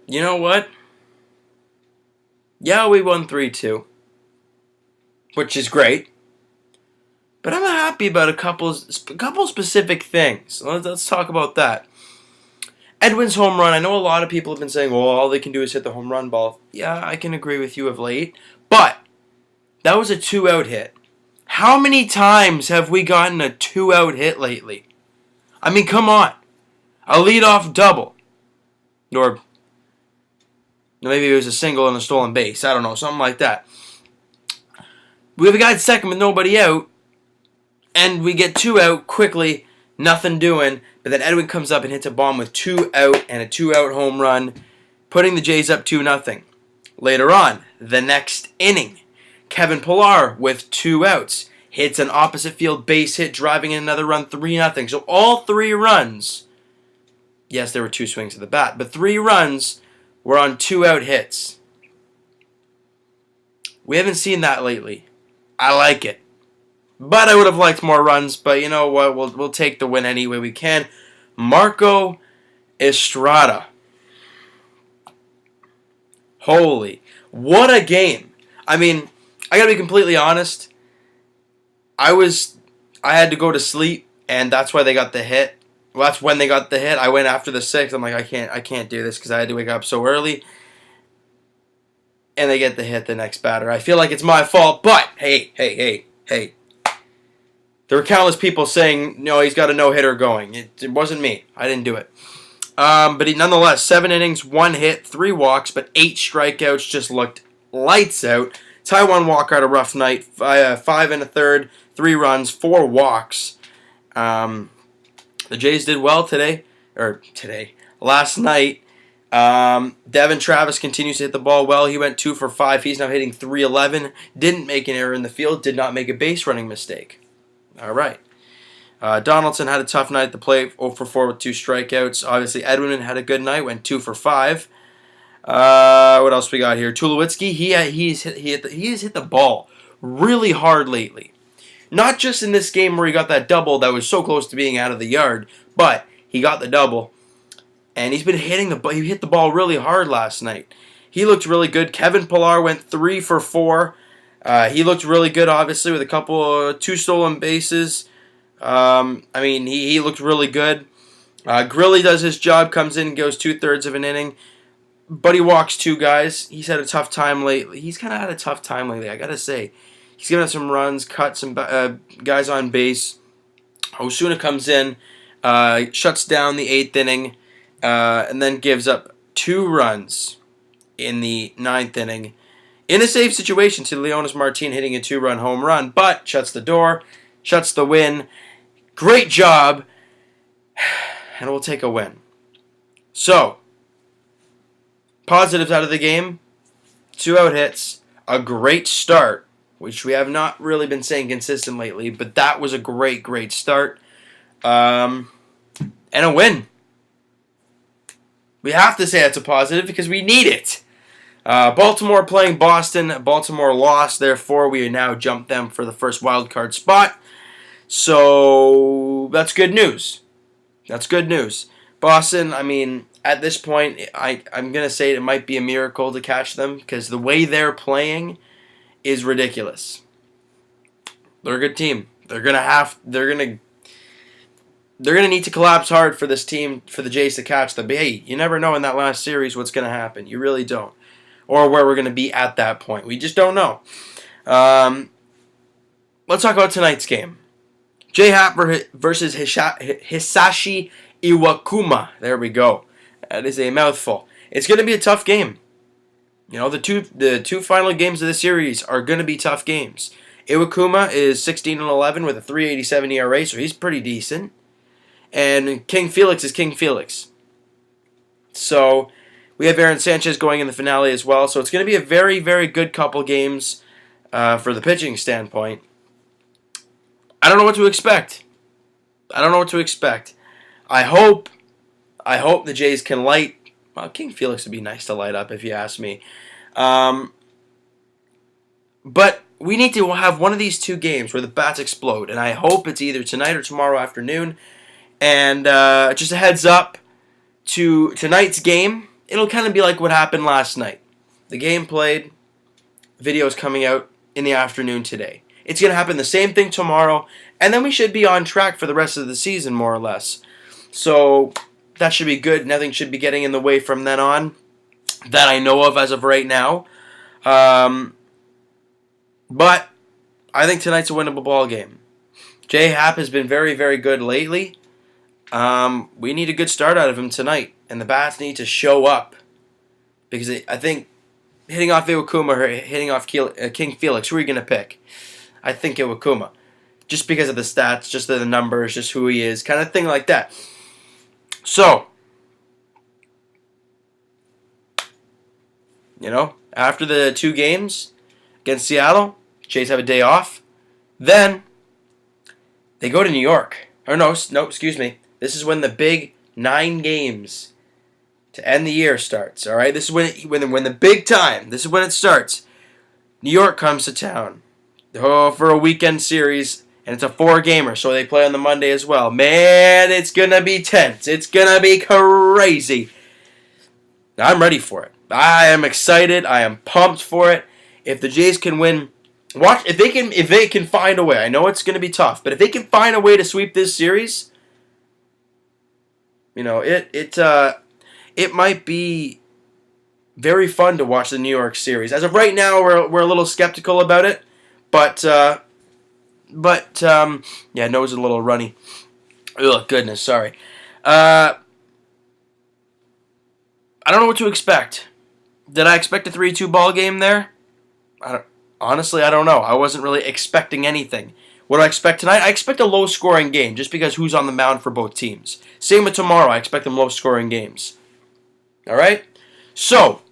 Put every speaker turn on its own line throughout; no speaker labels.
You know what? Yeah, we won 3-2, which is great. But I'm happy about a couple specific things. Let's talk about that. Edwin's home run. I know a lot of people have been saying, well, all they can do is hit the home run ball. Yeah, I can agree with you of late. But that was a 2-out hit. How many times have we gotten a 2-out hit lately? I mean, come on. A leadoff double. Or maybe it was a single and a stolen base. I don't know. Something like that. We have a guy at second with nobody out. And we get 2 out quickly. Nothing doing. But then Edwin comes up and hits a bomb with 2 out and a 2-out home run, putting the Jays up 2-0. Later on, the next inning, Kevin Pillar with 2 outs hits an opposite field base hit, driving in another run, 3-0. So all 3 runs, yes, there were 2 swings of the bat, but 3 runs were on 2-out hits. We haven't seen that lately. I like it. But I would have liked more runs, but you know what? We'll take the win any way we can. Marco Estrada. Holy, what a game. I mean, I gotta be completely honest. I had to go to sleep, and that's why they got the hit. Well, that's when they got the hit. I went after the 6th. I'm like, I can't do this because I had to wake up so early. And they get the hit, the next batter. I feel like it's my fault, but hey. There were countless people saying, no, he's got a no-hitter going. It wasn't me. I didn't do it. But nonetheless, 7 innings, 1 hit, 3 walks, but 8 strikeouts, just looked lights out. Taijuan Walker had a rough night, 5 1/3, 3 runs, 4 walks. The Jays did well last night. Devin Travis continues to hit the ball well. He went 2 for 5. He's now hitting .311. Didn't make an error in the field. Did not make a base running mistake. All right. Donaldson had a tough night at the plate, 0 for 4 with 2 strikeouts. Obviously, Edwin had a good night, went 2 for 5. What else we got here? Tulowitzki, he has hit the ball really hard lately. Not just in this game where he got that double that was so close to being out of the yard, but he got the double. And he's been hitting he hit the ball really hard last night. He looked really good. Kevin Pillar went 3 for 4. He looked really good, obviously, with a couple 2 stolen bases. He looked really good. Grilly does his job, comes in and goes 2/3 of an inning. But he walks 2 guys. He's had a tough time lately. He's kind of had a tough time lately, I got to say. He's given us some runs, cut some guys on base. Osuna comes in, shuts down the 8th inning, and then gives up 2 runs in the 9th inning. In a safe situation to Leonis Martin hitting a 2-run home run, but shuts the door, shuts the win. Great job, and we'll take a win. So, positives out of the game, 2-out hits, a great start, which we have not really been saying consistent lately, but that was a great start, and a win. We have to say that's a positive because we need it. Baltimore playing Boston. Baltimore lost, therefore we now jump them for the first wild card spot. So that's good news. Boston, at this point, I'm going to say it might be a miracle to catch them because the way they're playing is ridiculous. They're a good team. They're going to need to collapse hard for this team, for the Jays to catch them. But hey, you never know in that last series what's going to happen. You really don't. Or where we're going to be at that point. We just don't know. Let's talk about tonight's game. J.A Happ versus Hisashi Iwakuma. There we go. That is a mouthful. It's going to be a tough game. You know, the two final games of the series are going to be tough games. Iwakuma is 16-11 with a 3.87 ERA, so he's pretty decent. And King Felix is King Felix. So we have Aaron Sanchez going in the finale as well. So it's going to be a very, very good couple games for the pitching standpoint. I don't know what to expect. I hope the Jays can light. Well, King Felix would be nice to light up if you ask me. But we need to have one of these 2 games where the bats explode. And I hope it's either tonight or tomorrow afternoon. And just a heads up to tonight's game. it'll kind of be like what happened last night. The game played, video's coming out in the afternoon today. It's going to happen the same thing tomorrow, and then we should be on track for the rest of the season, more or less. So that should be good. Nothing should be getting in the way from then on that I know of as of right now. But I think tonight's a winnable ball game. J.A Happ has been very, very good lately. We need a good start out of him tonight, and the Bats need to show up because I think hitting off Iwakuma or hitting off King Felix, who are you going to pick? I think Iwakuma. Just because of the stats, just the numbers, just who he is, kind of thing like that. So, after the 2 games against Seattle, Jays have a day off. Then, they go to New York. Or no, excuse me. This is when the big 9 games to end the year starts. All right, this is when the big time. This is when it starts. New York comes to town for a weekend series, and it's a 4-gamer, so they play on the Monday as well. Man, it's gonna be tense. It's gonna be crazy. I'm ready for it. I am excited. I am pumped for it. If the Jays can win, if they can find a way. I know it's gonna be tough, but if they can find a way to sweep this series, it might be very fun to watch the New York series. As of right now, we're a little skeptical about it, but nose is a little runny. Oh goodness, sorry. I don't know what to expect. Did I expect a 3-2 ball game there? Honestly, I don't know. I wasn't really expecting anything. What do I expect tonight? I expect a low-scoring game, just because who's on the mound for both teams. Same with tomorrow. I expect them low-scoring games. All right? So,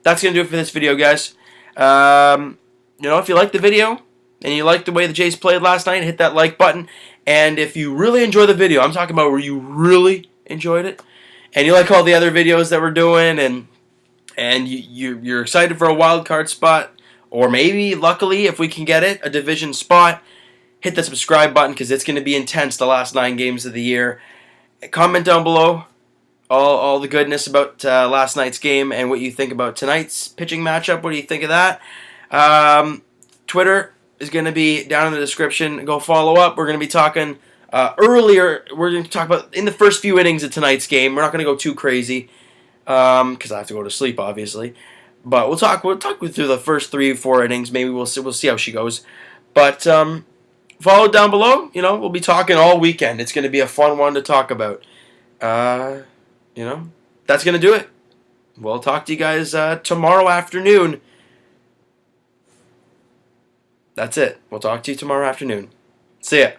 that's going to do it for this video, guys. If you like the video and you like the way the Jays played last night, hit that like button. And if you really enjoy the video, I'm talking about where you really enjoyed it, and you like all the other videos that we're doing, and you're excited for a wild card spot, or maybe, luckily, if we can get it, a division spot, hit the subscribe button because it's going to be intense the last 9 games of the year. Comment down below all the goodness about last night's game and what you think about tonight's pitching matchup. What do you think of that? Twitter is going to be down in the description. Go follow up. We're going to be talking earlier. We're going to talk about in the first few innings of tonight's game. We're not going to go too crazy because I have to go to sleep, obviously. But we'll talk through the first 3-4 innings. Maybe we'll see how she goes. But follow down below. We'll be talking all weekend. It's going to be a fun one to talk about. That's going to do it. We'll talk to you guys tomorrow afternoon. That's it. We'll talk to you tomorrow afternoon. See ya.